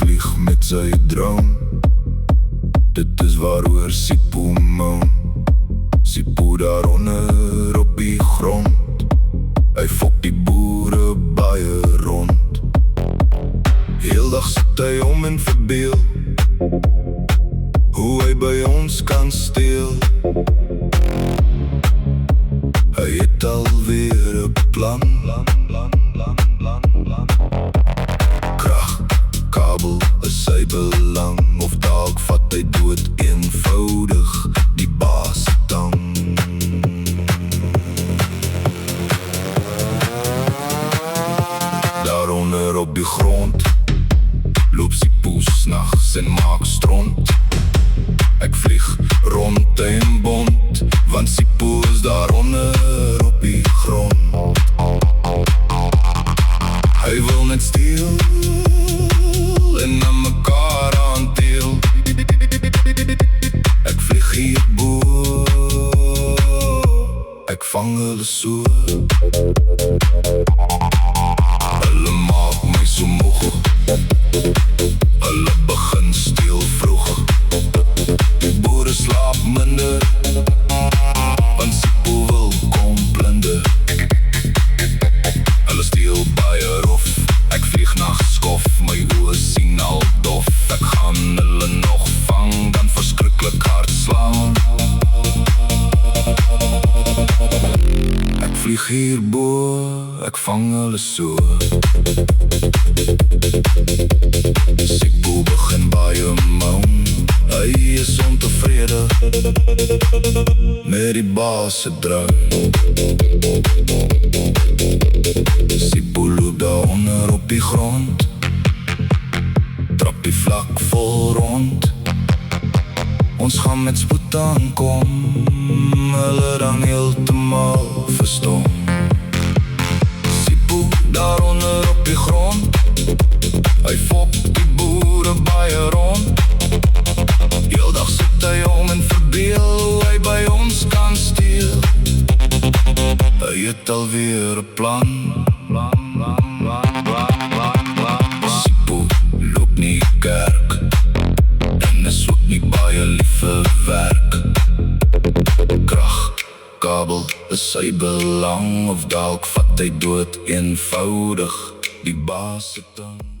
vlieg met sy droom. Dit is waaroor Sipho moan. Sipho daaronder op die grond. Hy fok die boere baie rond. Heeldag sit hy om en verbeel hoe hy by ons kan steel. Hy het alweer 'n plan. Krag, kabel is sy belang. Of dalk vat hy dood eenvoudig die baas tang. Daaronder op die grond loop Sipho s'nachts en maak stront. Ek vlieg rond en bond, want Sipho is daaronder op die grond. Hy wil net steel en na mekaar aanteel. Ek vlieg hierbo, ek vang hulle so. Hulle maak my so moeg. Hulle begin steel vroeg. Die boere slaap minder, want Sipho wil kom plunder. Hulle steel baie rof. Ek vlieg na skof, my oë sien al dof. Ek gaan hulle nog vang, dan verskriklik hard slaan. Ek vlieg hierbo, ek vang hulle so. Sipho begin baie moan. Hy is ontevrede met die baas se drang. Sipho loop daaronder op die grond, trap die vlak vol rond. Ons gaan met spoed aankom, hulle dan heeltemal verstom. Sipho daaronder op die grond, hy fok die boere baie rond. Heeldag sit hy om en verbeel hoe hy by ons kan steel. Hy het alweer 'n plan. Sipho loop nie kerk en is ook nie baie lief vir werk. Krag, kabel is sy belang. Of dalk vat hy dood eenvoudig die baas se tang.